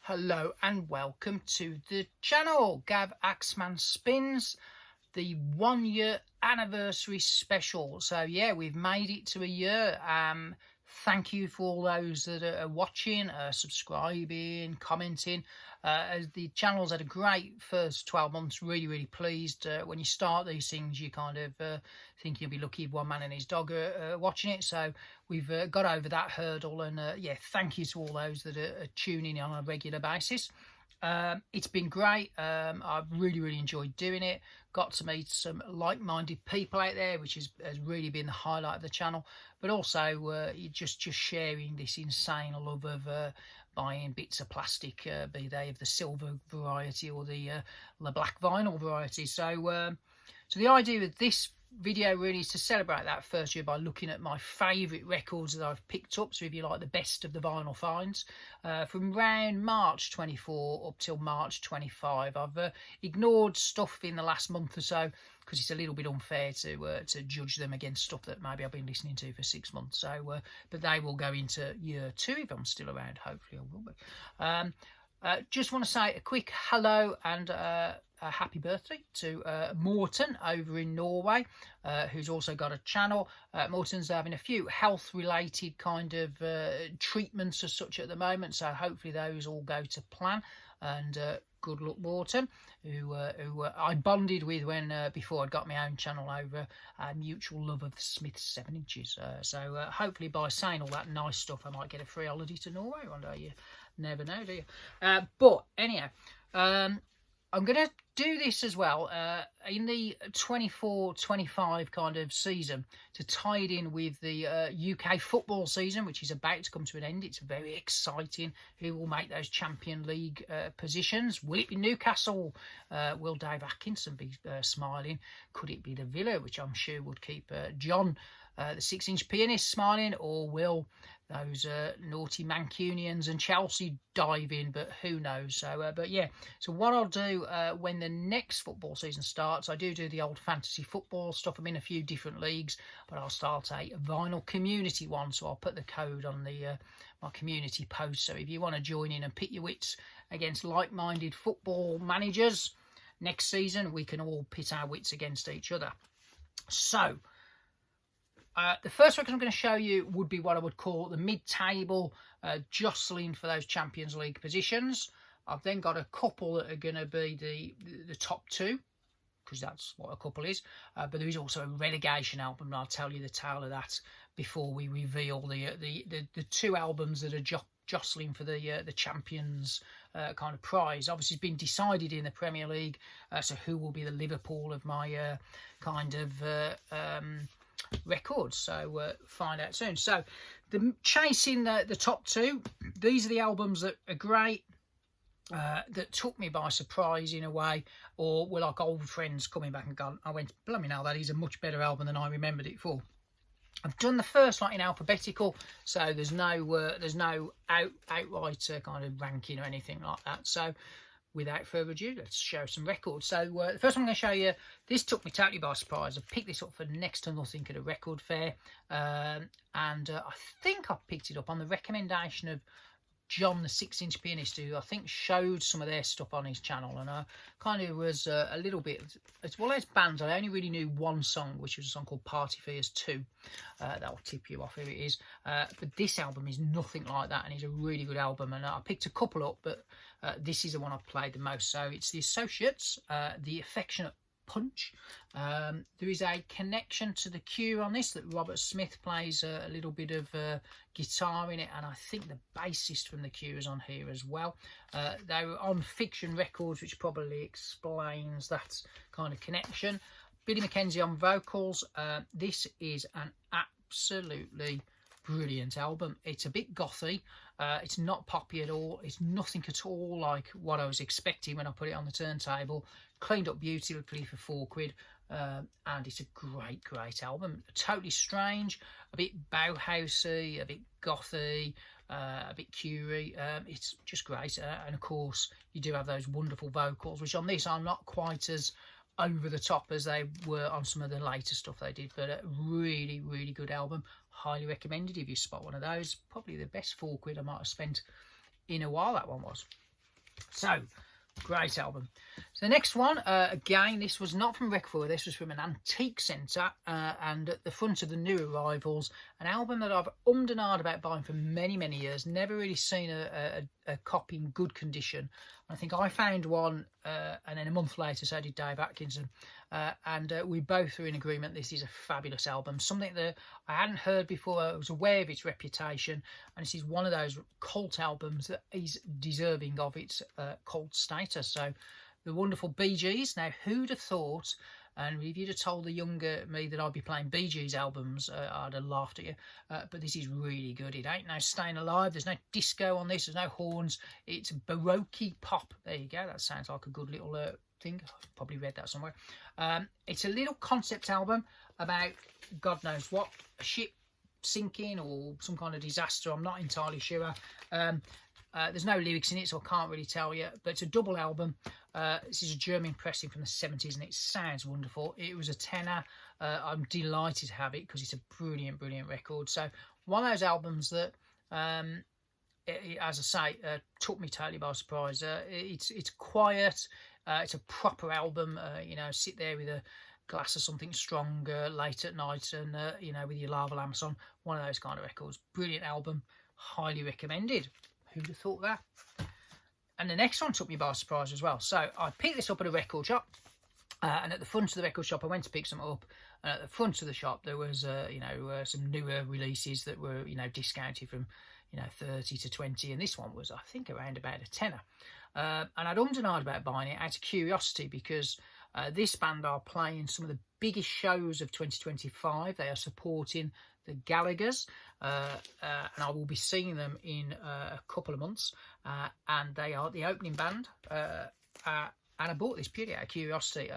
Hello and welcome to the channel. Gav Axeman Spins, the 1 year anniversary special. So yeah, we've made it to a year. Thank you for all those that are watching, subscribing, commenting. As the channel's had a great first 12 months, really pleased. When you start these things, you kind of think you'll be lucky if one man and his dog are watching it. So we've got over that hurdle, and yeah, thank you to all those that are tuning in on a regular basis. It's been great. I've really enjoyed doing it. Got to meet some like-minded people out there, which has really been the highlight of the channel. But also just sharing this insane love of buying bits of plastic, be they of the silver variety or the black vinyl variety. So the idea of this video really is to celebrate that first year by looking at my favourite records that I've picked up. So if you like, the best of the vinyl finds from around March 24 up till March 25. I've ignored stuff in the last month or so because it's a little bit unfair to judge them against stuff that maybe I've been listening to for 6 months. So but they will go into year 2 if I'm still around. Hopefully I will be. Just want to say a quick hello and a happy birthday to Morten over in Norway, who's also got a channel. Morten's having a few health related kind of treatments as such at the moment, so hopefully those all go to plan, and good luck, Morten, who I bonded with when before I got my own channel over a mutual love of the Smith 7 inches. So hopefully by saying all that nice stuff I might get a free holiday to Norway one day. You never know, do you? But anyhow, I'm going to do this as well in the 24-25 kind of season to tie it in with the UK football season, which is about to come to an end. It's very exciting. Who will make those Champion League positions? Will it be Newcastle? Will Dave Atkinson be smiling? Could it be the Villa, which I'm sure would keep John, the 6-inch pianist, smiling? Or will those naughty Mancunians and Chelsea dive in? But who knows? So but yeah, so what I'll do when the next football season starts, I do the old fantasy football stuff. I'm in a few different leagues, but I'll start a vinyl community one, so I'll put the code on the my community post. So if you want to join in and pit your wits against like-minded football managers next season, we can all pit our wits against each other. So the first record I'm going to show you would be what I would call the mid-table, jostling for those Champions League positions. I've then got a couple that are going to be the top 2, because that's what a couple is. But there is also a relegation album, and I'll tell you the tale of that before we reveal the 2 albums that are jostling for the Champions kind of prize. Obviously, it's been decided in the Premier League, so who will be the Liverpool of my kind of records, so find out soon. So chasing the top 2, these are the albums that are great, that took me by surprise in a way, or were like old friends coming back and gone, I went, blimey now, that is a much better album than I remembered it for. I've done the first lot in alphabetical, so there's no outright kind of ranking or anything like that. So without further ado, let's show some records. So the first one I'm going to show you, this took me totally by surprise. I picked this up for next to nothing at a record fair, and I think I picked it up on the recommendation of John, the 6-inch pianist, who I think showed some of their stuff on his channel, and I kind of was a little bit, it's one of those bands I only really knew one song, which was a song called Party Fears 2. That'll tip you off, here it is. But this album is nothing like that, and it's a really good album, and I picked a couple up, but this is the one I've played the most. So it's the Associates, The Affectionate Punch. There is a connection to The Cure on this, that Robert Smith plays a little bit of guitar in it, and I think the bassist from The Cure is on here as well. They were on Fiction Records, which probably explains that kind of connection. Billy Mackenzie on vocals. This is an absolutely brilliant album. It's a bit gothy, it's not poppy at all, it's nothing at all like what I was expecting when I put it on the turntable. Cleaned up beautifully for £4, and it's a great album. Totally strange, a bit Bauhausy, a bit gothy, a bit Curie. It's just great, and of course you do have those wonderful vocals, which on this are not quite as over the top as they were on some of the later stuff they did, but a really, really good album. Highly recommended if you spot one of those. Probably the best £4 I might have spent in a while, that one was. So, great album. So the next one, again, this was not from Record, this was from an antique centre, and at the front of the new arrivals, an album that I've and ahed about buying for many, many years, never really seen a copy in good condition. I think I found one, and then a month later, so did Dave Atkinson, and we both were in agreement this is a fabulous album, something that I hadn't heard before. I was aware of its reputation, and this is one of those cult albums that is deserving of its cult status. So the wonderful Bee Gees. Now, who'd have thought, and if you'd have told the younger me that I'd be playing Bee Gees albums, I'd have laughed at you. But this is really good. It ain't no Staying Alive. There's no disco on this. There's no horns. It's baroque pop. There you go. That sounds like a good little thing. I've probably read that somewhere. It's a little concept album about God knows what, a ship sinking or some kind of disaster. I'm not entirely sure. There's no lyrics in it, so I can't really tell you. But it's a double album. This is a German pressing from the 70s, and it sounds wonderful. It was a tenner. I'm delighted to have it because it's a brilliant, brilliant record. So one of those albums that, as I say, took me totally by surprise. It's quiet. It's a proper album. You know, sit there with a glass of something strong late at night, and you know, with your lava lamps on. One of those kind of records. Brilliant album. Highly recommended. Who'd have thought that? And the next one took me by surprise as well. So I picked this up at a record shop, and at the front of the record shop, I went to pick some up. And at the front of the shop, there was, some newer releases that were, discounted from, 30 to 20. And this one was, I think, around about a tenner. And I'd and ahed about buying it out of curiosity because this band are playing some of the biggest shows of 2025. They are supporting the Gallaghers, and I will be seeing them in a couple of months, and they are the opening band, and I bought this purely out of curiosity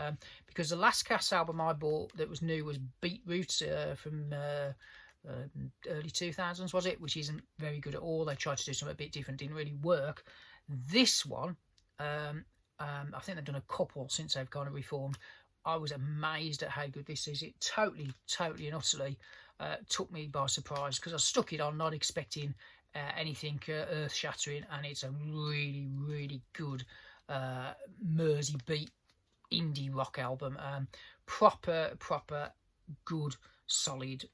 because the last Cast album I bought that was new was Beetroot from early 2000s, was it, which isn't very good at all. They tried to do something a bit different, didn't really work. This one, I think they've done a couple since they've kind of reformed. I was amazed at how good this is. It totally and utterly took me by surprise because I stuck it on not expecting anything earth-shattering, and it's a really, really good Mersey beat indie rock album. Proper good, solid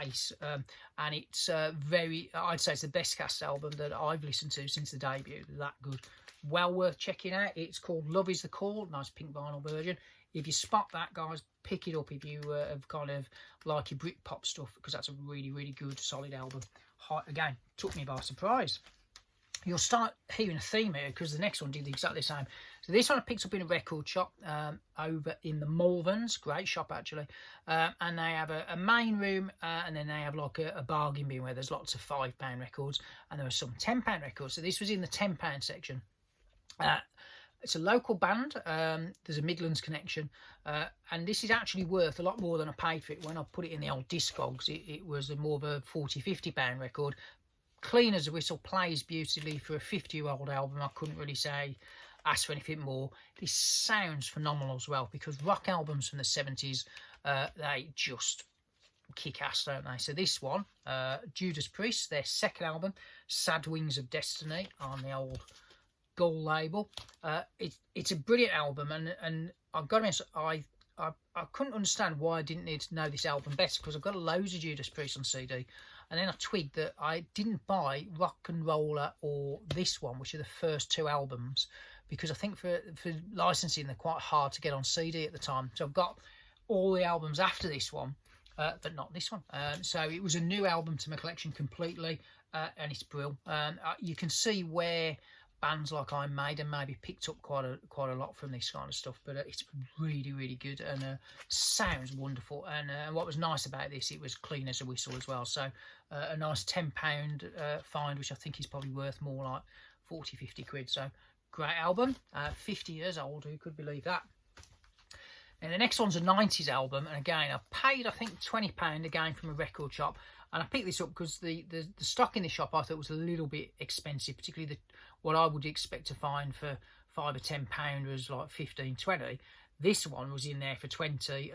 ace, and it's I'd say it's the best Cast album that I've listened to since the debut. That good. Well worth checking out. It's called Love Is The Call. Nice pink vinyl version. If you spot that, guys, pick it up if you have kind of like your Britpop stuff, because that's a really, really good, solid album. Again, took me by surprise. You'll start hearing a theme here because the next one did exactly the same. So this one I picked up in a record shop over in the Malverns. Great shop, actually. And they have a main room, and then they have like a bargain bin where there's lots of £5 records, and there are some £10 records. So this was in the £10 section. It's a local band. There's a Midlands connection, and this is actually worth a lot more than I paid for it. When I put it in the old Discogs, it was more of a £40-50 record. Clean as a whistle, plays beautifully for a 50-year-old album. I couldn't really ask for anything more. This sounds phenomenal as well, because rock albums from the 70s, they just kick ass, don't they? So this one, Judas Priest, their second album, Sad Wings of Destiny, on the old Gold label. It's a brilliant album, and I've got to admit, I couldn't understand why I didn't need to know this album better, because I've got loads of Judas Priest on CD, and then I twigged that I didn't buy Rock and Roller or this one, which are the first two albums, because I think for licensing they're quite hard to get on CD at the time. So I've got all the albums after this one, but not this one. So it was a new album to my collection completely, and it's brilliant. You can see where bands like Iron Maiden maybe picked up quite a lot from this kind of stuff, but it's really, really good, and sounds wonderful. And what was nice about this, it was clean as a whistle as well. So a nice £10 find, which I think is probably worth more like 40-50 quid. So great album. 50 years old, who could believe that? And the next one's a 90s album, and again I paid I think £20 again from a record shop. And I picked this up because the stock in the shop I thought was a little bit expensive, particularly what I would expect to find for £5 or £10 was like 15-20. This one was in there for 20,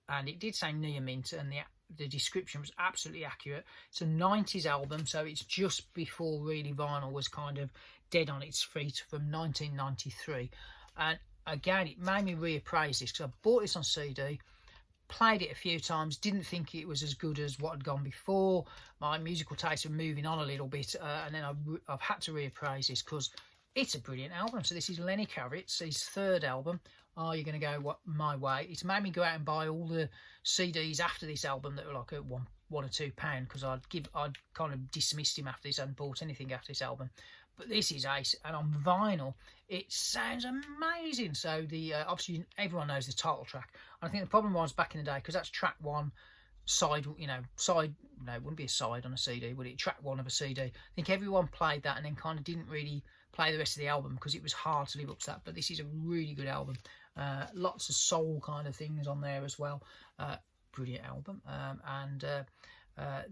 and it did say near mint, and the description was absolutely accurate. It's a 90s album, so it's just before really vinyl was kind of dead on its feet, from 1993. And again, it made me reappraise this, because I bought this on CD, played it a few times, didn't think it was as good as what had gone before. My musical tastes were moving on a little bit, and then I've had to reappraise this because it's a brilliant album. So this is Lenny Kravitz, his third album, Are You Gonna Go My Way. It's made me go out and buy all the CDs after this album that were like at £1 or £2, because I'd kind of dismissed him after this, hadn't bought anything after this album. But this is ace, and on vinyl it sounds amazing. So the obviously everyone knows the title track, and I think the problem was back in the day, because that's track one, side, no, it wouldn't be a side on a CD, would it? Track one of a CD. I think everyone played that and then kind of didn't really play the rest of the album, because it was hard to live up to that. But this is a really good album, lots of soul kind of things on there as well. Brilliant album. And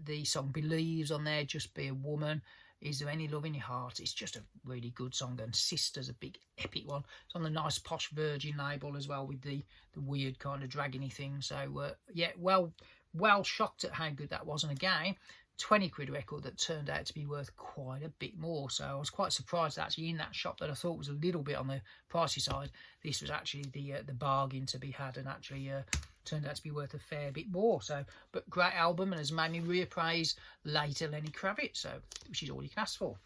the song Believes on there, Just Be a Woman, Is There Any Love in Your Heart, it's just a really good song. And Sister's a big epic one. It's on the nice posh Virgin label as well, with the weird kind of dragony thing. So yeah, well shocked at how good that was. And again, 20 quid record that turned out to be worth quite a bit more. So I was quite surprised that actually in that shop that I thought was a little bit on the pricey side, this was actually the bargain to be had, and actually turned out to be worth a fair bit more. So, but great album, and has made me reappraise later Lenny Kravitz, so which is all you can ask for.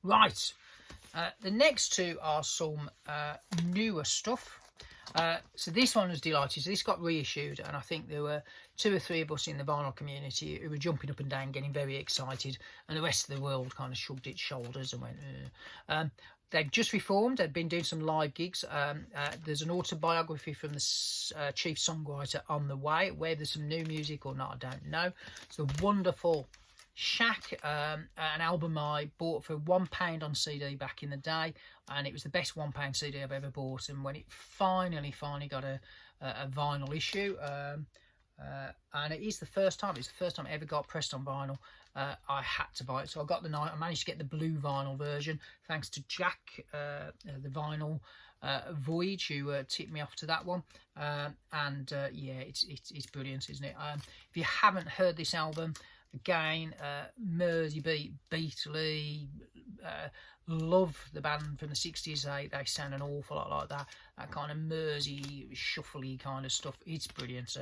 Right, the next two are some newer stuff. So this one was delighted. So this got reissued, and I think there were 2 or 3 of us in the vinyl community who were jumping up and down, getting very excited, and the rest of the world kind of shrugged its shoulders and went, They've just reformed. They've been doing some live gigs. There's an autobiography from the chief songwriter on the way. Whether there's some new music or not, I don't know. It's the wonderful Shack, an album I bought for £1 on CD back in the day, and it was the best £1 CD I've ever bought. And when it finally got a vinyl issue, and it is the first time, it's the first time it ever got pressed on vinyl, I had to buy it. So I managed to get the blue vinyl version thanks to Jack, the vinyl Voyage, who tipped me off to that one. Yeah, it's brilliant, isn't it? If you haven't heard this album, again, Mersey Beat, Beatley, love the band from the 60s. They sound an awful lot like that kind of Mersey shuffly kind of stuff. It's brilliant.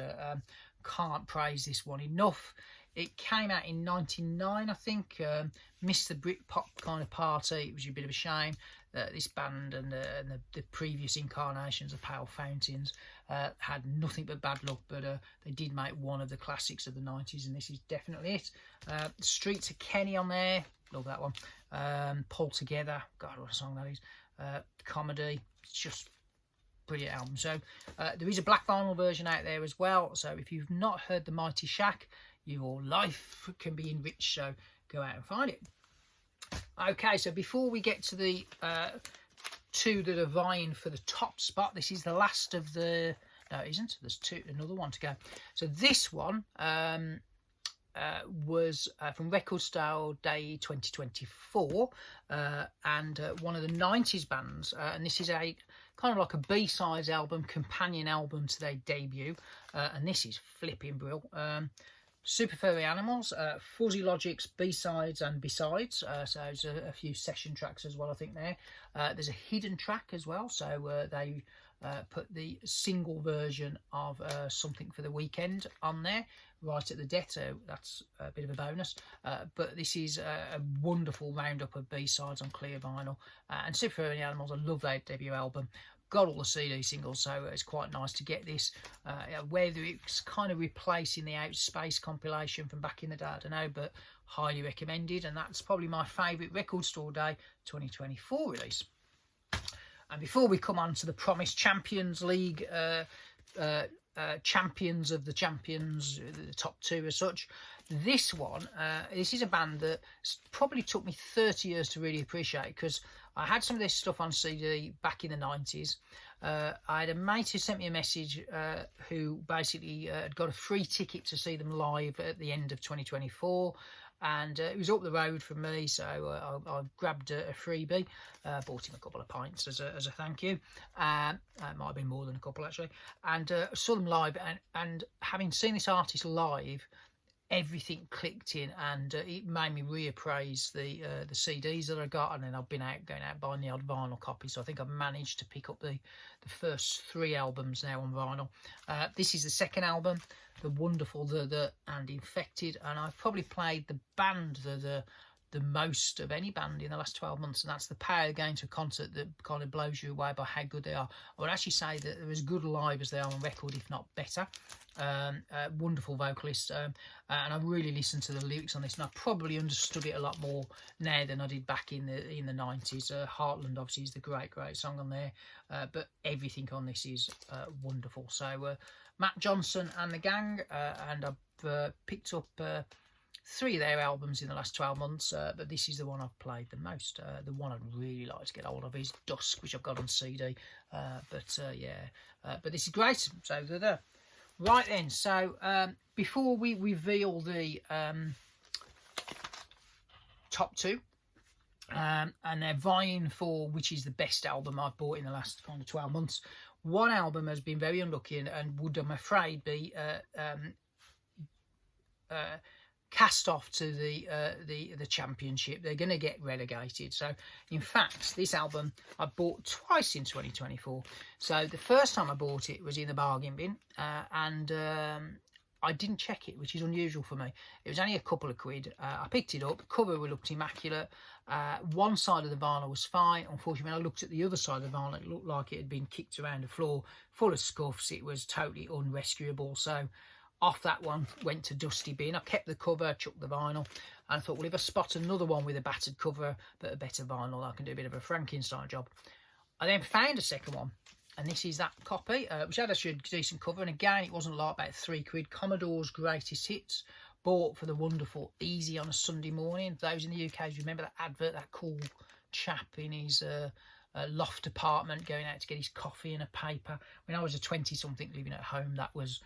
Can't praise this one enough. It came out in '99, I think. Missed the Britpop kind of party. It was a bit of a shame. This band and the previous incarnations of Pale Fountains had nothing but bad luck, but they did make one of the classics of the 90s, and this is definitely it. Streets of Kenny on there, love that one. Pull Together, God, what a song that is. Comedy, it's just brilliant album. So there is a black vinyl version out there as well, so if you've not heard the Mighty Shack, your life can be enriched, so go out and find it. Okay, so before we get to the 2 that are vying for the top spot, this is the last of the... No, it isn't. There's another one to go. So this one was from Record Style Day 2024, and one of the 90s bands, and this is a kind of like a B-sides album, companion album to their debut, and this is flipping brilliant. Super Furry Animals, Fuzzy Logic's B-sides and Besides, so there's a few session tracks as well, I think there. There's a hidden track as well, so they put the single version of Something for the Weekend on there right at the death, so that's a bit of a bonus. But this is a wonderful roundup of B-sides on clear vinyl, and Super Furry Animals, I love their debut album. Got all the CD singles, so it's quite nice to get this. Whether it's kind of replacing the Outer Space compilation from back in the day, I don't know, but highly recommended, and that's probably my favourite Record Store Day 2024 release. And before we come on to the promised Champions League, champions of the champions, the top 2 as such, this one, this is a band that probably took me 30 years to really appreciate, because I had some of this stuff on CD back in the 90s, I had a mate who sent me a message who basically had got a free ticket to see them live at the end of 2024. And it was up the road from me, so I grabbed a freebie, bought him a couple of pints as a thank you. It might have been more than a couple actually, and saw them live. And having seen this artist live, everything clicked in, and it made me reappraise the CDs that I got, and then I've been going out buying the odd vinyl copy. So I think I've managed to pick up the first 3 albums now on vinyl. This is the second album, The Wonderful, The and Infected, and I've probably played the band the most of any band in the last 12 months, and that's the power of going to a concert that kind of blows you away by how good they are. I would actually say that they're as good live as they are on record, if not better. Wonderful vocalist, and I really listened to the lyrics on this, and I probably understood it a lot more now than I did back in the 90s. Heartland obviously is the great song on there, but everything on this is wonderful. So Matt Johnson and the gang, and I've picked up 3 of their albums in the last 12 months, but this is the one I've played the most. The one I'd really like to get hold of is Dusk, which I've got on CD, but this is great. So they're there. Right then, so before we reveal the top 2, and they're vying for which is the best album I've bought in the last kind of 12 months, one album has been very unlucky and would, I'm afraid, be cast off to the championship. They're going to get relegated. So in fact, this album I bought twice in 2024. So the first time I bought it was in the bargain bin, and I didn't check it, which is unusual for me. It was only a couple of quid. I picked it up. The cover looked immaculate. One side of the vinyl was fine. Unfortunately, when I looked at the other side of the vinyl, it looked like it had been kicked around the floor, full of scuffs. It was totally unrescuable. So off that one went to dusty bin. I kept the cover, chucked the vinyl, and I thought, well, if I spot another one with a battered cover but a better vinyl, I can do a bit of a Frankenstein job. I then found a second one, and this is that copy, which had a decent cover, and again, it wasn't a lot, about 3 quid. Commodore's Greatest Hits, bought for the wonderful Easy on a Sunday Morning. Those in the UK remember that advert, that cool chap in his loft apartment going out to get his coffee and a paper. When I was a 20-something living at home, that was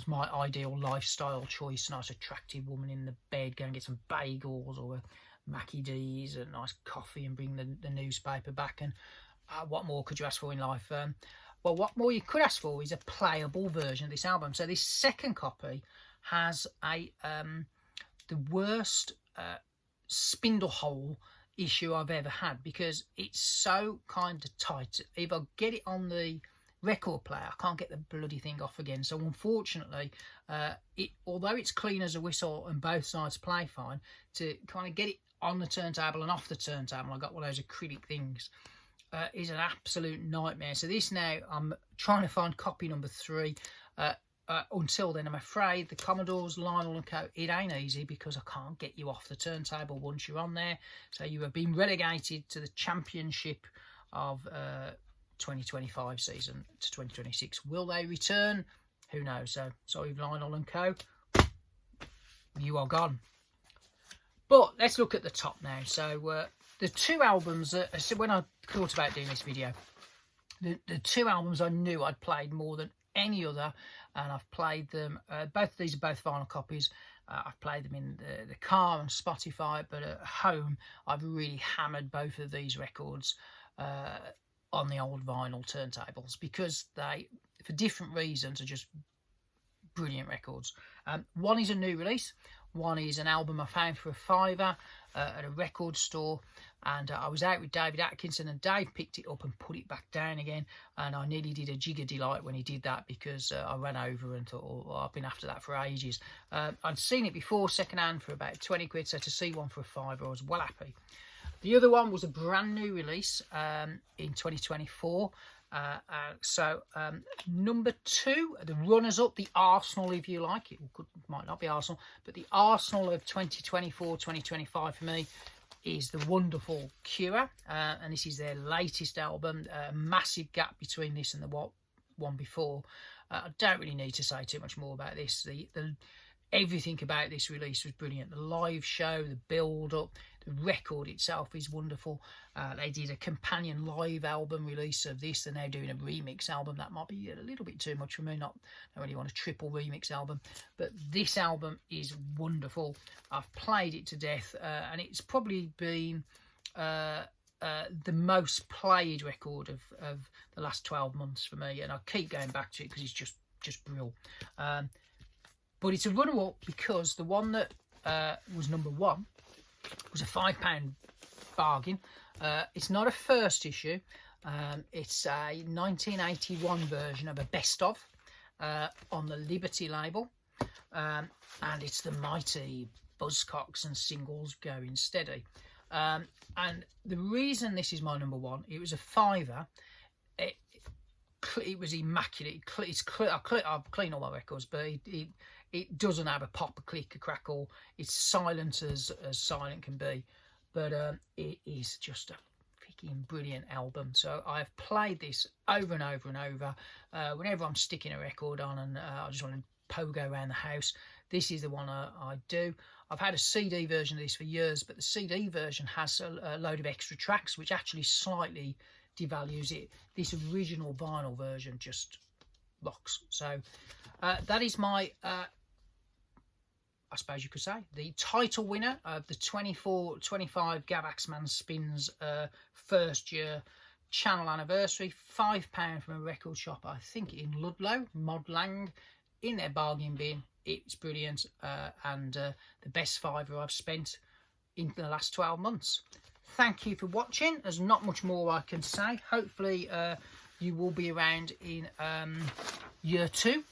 my ideal lifestyle choice. Nice attractive woman in the bed, go and get some bagels or a Mackie D's, a nice coffee, and bring the newspaper back. And what more could you ask for in life? Well, what more you could ask for is a playable version of this album. So this second copy has the worst spindle hole issue I've ever had, because it's so kind of tight. If I get it on the record player, I can't get the bloody thing off again. So unfortunately, although it's clean as a whistle and both sides play fine, to kind of get it on the turntable and off the turntable, I got one of those acrylic things, is an absolute nightmare. So this now, I'm trying to find copy number 3. Until then, I'm afraid the Commodore's Lionel & Co, it ain't easy, because I can't get you off the turntable once you're on there. So you have been relegated to the championship of 2025 season to 2026. Will they return? Who knows? So sorry, Lionel & Co, you are gone. But let's look at the top now. So the 2 albums, so when I thought about doing this video, the 2 albums I knew I'd played more than any other, and I've played them, both of these are both vinyl copies. I've played them in the car on Spotify, but at home I've really hammered both of these records on the old vinyl turntables, because they, for different reasons, are just brilliant records. One is a new release, one is an album I found for £5 at a record store, and I was out with David Atkinson, and Dave picked it up and put it back down again, and I nearly did a jig of delight when he did that, because I ran over and thought, oh, I've been after that for ages. I'd seen it before second hand for about 20 quid, so to see one for £5 I was well happy. The other one was a brand new release in 2024. Number 2, the runners-up, the Arsenal, if you like. It might not be Arsenal, but the Arsenal of 2024-2025 for me is the wonderful Cure, and this is their latest album. Massive gap between this and the one before. I don't really need to say too much more about this. Everything about this release was brilliant. The live show, the build-up, record itself is wonderful. They did a companion live album release of this. They're now doing a remix album. That might be a little bit too much for me. Don't really want a triple remix album, but this album is wonderful. I've played it to death, and it's probably been the most played record of the last 12 months for me, and I keep going back to it because it's just brilliant. But it's a runner-up because the one that was number one was a £5 bargain. It's not a first issue. It's a 1981 version of a best of on the Liberty label, and it's the mighty Buzzcocks and Singles Going Steady. And the reason this is my number one, it was a £5. It was immaculate. I've cleaned all my records, but it doesn't have a pop, a click, a crackle. It's silent as silent can be, but it is just a freaking brilliant album. So I've played this over and over and over. Whenever I'm sticking a record on and I just want to pogo around the house, this is the one I do. I've had a CD version of this for years, but the CD version has a load of extra tracks, which actually slightly devalues it. This original vinyl version just rocks. So that is my, I suppose you could say, the title winner of the 24-25 Gav Axman Spins first year channel anniversary. £5 from a record shop, I think in Ludlow, Modlang, in their bargain bin. It's brilliant, and the best £5 I've spent in the last 12 months. Thank you for watching. There's not much more I can say. Hopefully you will be around in year 2,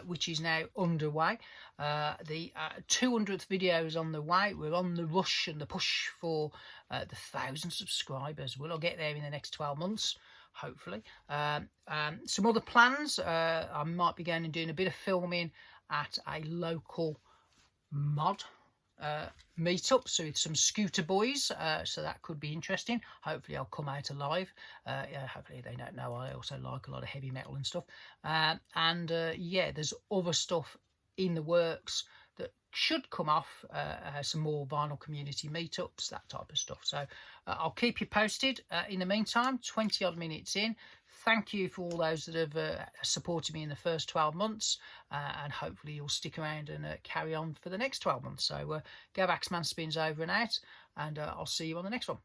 which is now underway. The 200th video is on the way. We're on the rush and the push for the 1,000 subscribers. Will I get there in the next 12 months? Hopefully. Some other plans. I might be going and doing a bit of filming at a local mod meetup, so with some scooter boys, so that could be interesting. Hopefully I'll come out alive. Hopefully they don't know I also like a lot of heavy metal and stuff, and yeah, there's other stuff in the works that should come off, some more vinyl community meetups, that type of stuff. So I'll keep you posted. In the meantime, 20 odd minutes in, thank you for all those that have supported me in the first 12 months, and hopefully you'll stick around and carry on for the next 12 months. So Gav Axman Spins over and out, and I'll see you on the next one.